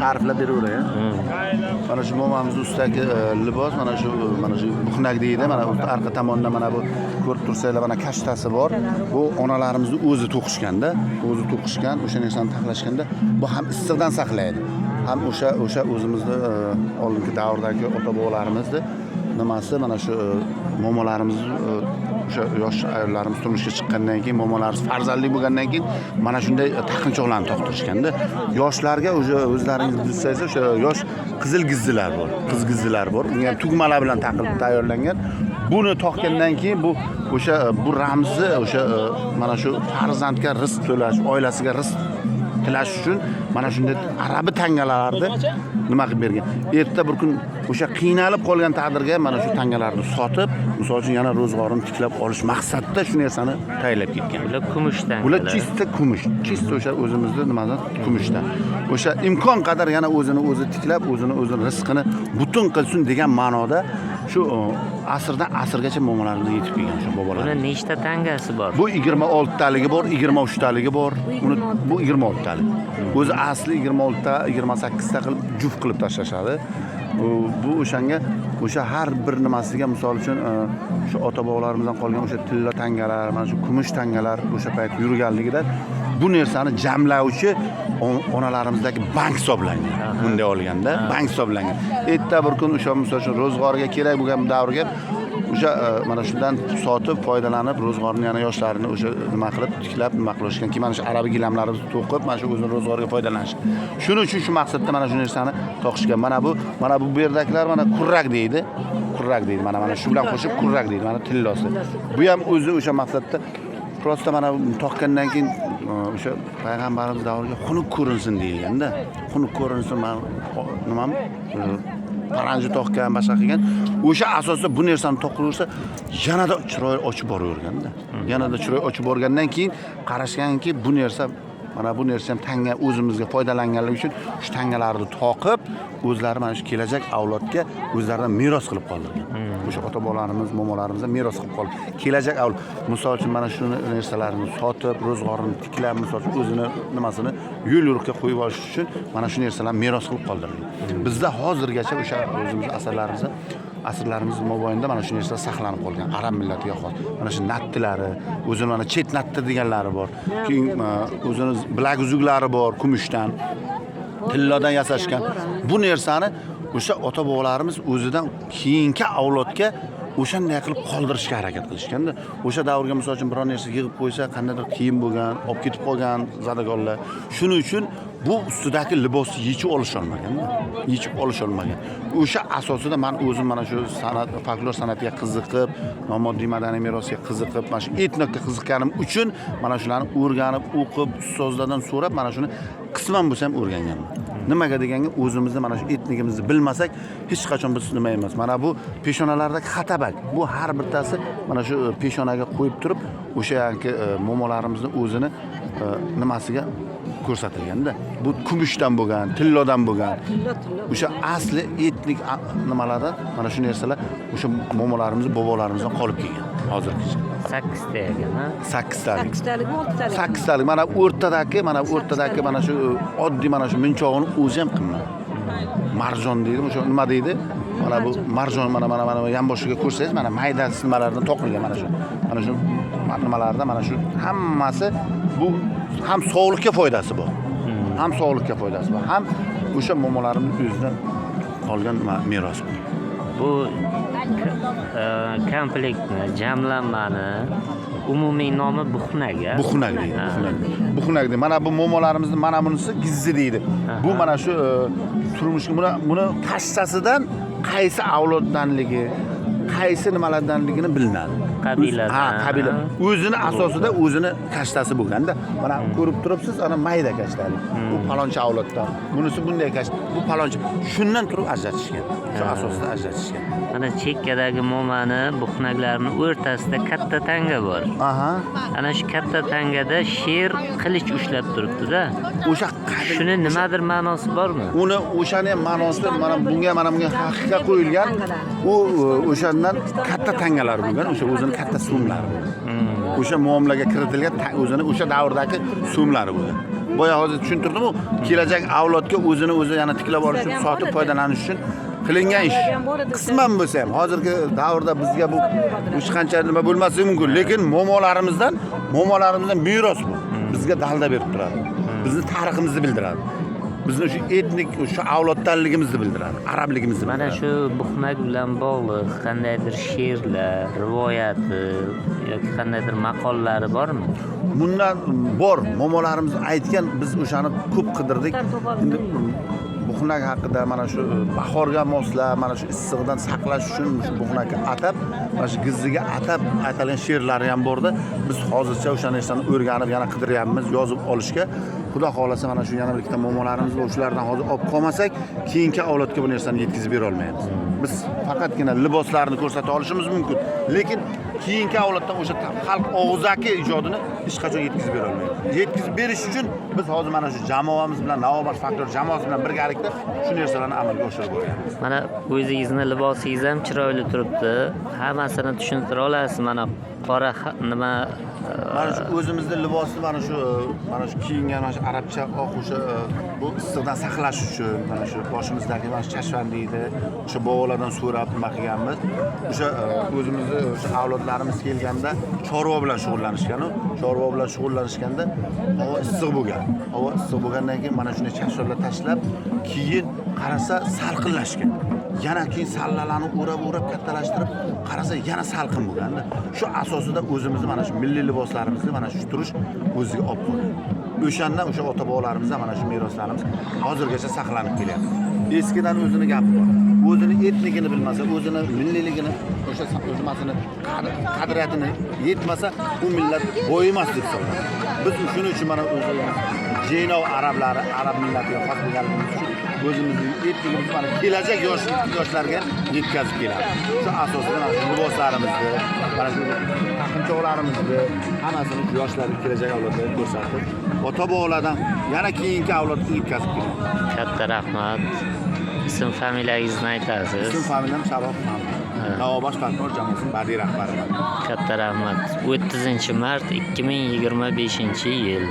ta'riflab beraveraymi? Mana shu momamiz ustidagi libos, mana shu buxnak deydi. Mana bu orqa tomonda mana bu ko'rib tursanglar, mana kashtasi bor. Bu onalarimizni o'zi to'qishganda, o'zi to'qishgan, o'sha narsani taxlashganda bu ham issiqdan saqlaydi. Ham o'sha o'zimizni oldingi davrdagi ota-bobolarimizni nimasi mana shu momolarimiz o'sha yosh ayollarimiz turmushga chiqqandan keyin momolarimiz farzandli bo'lgandan keyin mana shunday taqinchoqlarni to'qtirishganda yoshlarga o'zlaringiz bilsangiz o'sha yosh qizil gizzilar bor. Qizgizzilar bor. Unga ham tugmalar bilan taqilib tayyorlangan. Buni to'qgandan keyin bu ramzi o'sha mana shu farzandga rizq to'lash, oilasiga rizq tilash uchun mana shunday arabi tangalarni nima qilib bergan. Erta bir kun o'sha qiynalib qolgan taqdirga mana shu tangalarni sotib, misol uchun yana ro'zg'orini tiklab olish maqsadida shu narsani tayyorlab ketgan. Bular kumushdan. Bular chista kumush, chista o'sha o'zimizda nimadan kumushdan. O'sha imkon qadar yana o'zi tiklab, o'zini rizqini butun qilsin degan ma'noda shu asrdan asrgacha momolarimiz yetib kelgan shu bobolar. Buni nechta tangasi bor? Bu 26 taligi bor, 23 taligi bor. Bu 26 talik. O'zi asli 26 ta, 28 ta qilib juft qilib tashlashadi. Bu o'sha har bir nimasiga misol uchun shu ota-bobolarimizdan qolgan o'sha tilla tangalar, mana shu kumush tangalar o'sha payt yurganligidan bu narsani jamlovchi onalarimizdagi bank hisoblangan. Bunday olganda bank hisoblangan. Erta bir kun o'sha misol uchun ro'zg'orga kerak bo'lgan davrga o'sha mana shundan sotib foydalanib ro'zg'orni yana yoshlarini o'sha nima qilib tiklab nima qilishgan keyin mana shu arabiy gilamlarimizni to'qib mana shu o'zini ro'zg'origa foydalanish. Shuning uchun shu maqsadda mana shu narsani to'qishgan. Mana bu yerdagilar mana kurrak deydi. Kurrak deydi. Mana shu bilan qo'shib kurrak deydi. Mana tillosi. Bu ham o'zi o'sha maqsadda prosta mana to'qqandan keyin o'sha payg'ambarimiz davriga xunuk ko'rinsin deyilganda, xunuk ko'rinsin nima paranji to'qgan, boshqa qilgan. O'sha asosda bu narsani to'qilaversa, yanada chiroy ochib boraverganda. Yanada chiroy ochib borgandan keyin qarashganki, bu narsa ham tanga o'zimizga foydalanganligi uchun shu tangalarni to'qib, o'zlari mana shu kelajak avlodga o'zlaridan meros qilib qoldirgan. O'sha ota-bobolarimiz, momolarimiz meros qilib qoldi. Kelajak avlod, misol uchun mana shu narsalarni sotib, ro'zg'orini tiklab, misol uchun o'zini nimasini yo'l-yo'riqqa qo'yib olish uchun mana shu narsalarni meros qilib qoldirgan. Bizda hozirgacha o'sha o'zimiz asrlarimiz mobaynida mana shu narsalar saqlanib qolgan. Arab millatiga xos. Mana shu nattilari, o'zini mana chet natti deganlari bor. Keyin o'zini bilak uzuklari bor, kumushdan, tillodan yasashgan. Bu narsani o'sha ota-bobolarimiz o'zidan keyingi avlodga o'shanday qilib qoldirishga harakat qilishganda, o'sha davrga misol uchun biror narsa yig'ib qo'ysa, qandaydir kiyim bo'lgan, olib ketib qolgan zadagonlar. Shuning uchun bu ustidagi libosni yechib olish olmaganda, O'sha asosida men o'zim mana shu san'at, folklor san'atiga qiziqib, nomoddiy madaniy merosga qiziqib, mana shu etnokga qiziqqanim uchun mana shularni o'rganib, o'qib, ustozlardan so'rab mana shuni qisman bo'lsa ham o'rganganman. Nimaga deganga o'zimizni mana shu etnigimizni bilmasak hech qachon biz nima emas. Mana bu peshonalardagi xatabak. Bu har bittasi mana shu peshonaga qo'yib turib o'sha yangi momolarimizni o'zini nimasiga ko'rsatilganda. Bu kumushdan bo'lgan, tillodan bo'lgan. O'sha asli etnik nimalardan mana shu narsalar o'sha momolarimiz, bobolarimizdan qolib kelgan hozirgacha. 8 ta ekan, ha? 8 talik. 8 talik, 6 talik. 8 talik. Mana o'rtadagi mana shu oddiy mana shu minchog'ini o'zi ham qimmat. Marjon deydi, o'sha nima deydi? Mana bu marjon mana yonboshiga ko'rsangiz, mana mayda nimalardan to'qilgan mana shu. Mana shu nimalarda mana shu hammasi bu ham sog'liqqa foydasi bor. Ham sog'liqqa foydasi bor. Ham o'sha momolarimiz o'zidan qolgan meros. Bu komplektni, jamlanmani umumiy nomi buxnak, a? Buxnak deydi. Buxnak deydi. Mana bu momolarimizni mana bunisi gizzi deydi. Bu mana shu turmushga buni kashtasidan qaysi avloddanligi, qaysi nimalardanligini bilinadi. Qabiladan. Qabila. O'zini asosida o'zini kashtasi bo'lganda, mana ko'rib turibsiz, ana mayda kashtalik. Bu palonchi avloddan. Bunisi bunday kasht. Bu palonchi. Shundan turib ajratishgan. Shu asosida ajratishgan. Mana chekkadagi momani, buxnaklarning o'rtasida katta tanga bor. Aha. Ana shu katta tangada sher qilich ushlab turibdi-da. O'sha shuni nimadir ma'nosi bormi? Uni o'shani ham ma'nosi mana bunga haqiqa qo'yilgan. U o'shandan katta tangalar bo'lgan, o'sha o'zini katta so'mlari bo'lgan. O'sha muomalaga kiritilgan o'zini o'sha davrdagi so'mlari bo'lgan. boya hozir tushuntirdim-ku, kelajak avlodga o'zini o'zi yana tiklab olish uchun, sotib foydalanish uchun qilingan ish. Qisman bo'lsa ham hozirgi davrda bizga bu hech qancha nima bo'lmasligi mumkin, lekin momolarimizdan meros bu. Bizga dalda berib turadi. Bizni tariximizni bildiradi. Bizni shu etnik, shu avloddanligimizni bildiradi, arabligimizni Mana bildiradi. shu buxmak bilan bog'liq qandaydir she'rlar, rivoyati yoki qandaydir maqollari bormi? Bundan bor, momolarimiz aytgan, biz o'shani ko'p qidirdik. Endi buxnak haqida mana shu bahorga moslab, mana shu issiqdan saqlash uchun shu buxnakka atab, mana shu gizziga atab aytilgan she'rlari ham bordi. Biz hozircha o'sha narsani o'rganib, yana qidiryapmiz, yozib olishga. Xudo xolasa mana shu yana bir ikkita momolarimiz bor, shulardan hozir olib qolmasak, keyingi avlodga bu narsani yetkazib bera olmaymiz. Biz faqatgina liboslarni ko'rsata olishimiz mumkin, lekin keyingi avloddan o'sha xalq og'zaki ijodini hech qachon yetkazib bera olmaymiz. Yetkazib berish uchun biz hozir mana shu jamoamiz bilan, Navobash Faktor jamoasi bilan birgalikda shu narsalarni amalga oshirib boryapmiz. Mana o'zingizni libosingiz ham chiroyli turibdi. Hammasini tushuntira olasiz. Mana qora nima Mana shu o'zimizning libosni mana shu kiyingan mana shu arabcha oq o'sha bu issiqdan saqlash uchun mana shu boshimizdagi mana shu chashvandiyni o'sha bobolardan so'rab nima qilganmiz. O'sha o'zimizni o'sha avlodlarimiz kelganda chorva bilan shug'ullanishgan-ku. Chorva bilan shug'ullanishganda havo issiq bo'lgan. Havo issiq bo'lgandan keyin mana shunday chashvalar tashlab, keyin qarasa salqinlashgan. Yana keyin sallalarni o'rab kattalashtirib, qarasa yana salqin bo'lganda. Shu asosida o'zimizni mana shu milliy liboslarimizni mana shu turish o'ziga olib qo'ydi. O'shandan o'sha ota-bobolarimizdan mana shu meroslarimiz hozirgacha saqlanib kelyapti. Eskidan o'zini gapi bor. O'zini etnigini bilmasa, o'zini milliyligini, o'sha o'zimasini qadriyatini yetmasa, u millat boyimas deb hisoblanadi. Biz shuning uchun mana o'zimiz Jenov arablari, arab millatiga xos bo'lganligimiz uchun o'zimizning etnigimizni mana kelajak yoshlarga yetkazib kelamiz. Shu asosida mana shu liboslarimizni, mana shu taqinchoqlarimizni hammasini yoshlarga, kelajak avlodlarga ko'rsatib, ota-bobolardan yana keyingi avlodga yetkazib kelamiz. katta rahmat. Ism familiyangizni aytasiz. Ism familiyam Sharof Muhammad. Navobash Faktor jamoasining badiiy rahbariman. Katta rahmat. 30 mart 2025 yil.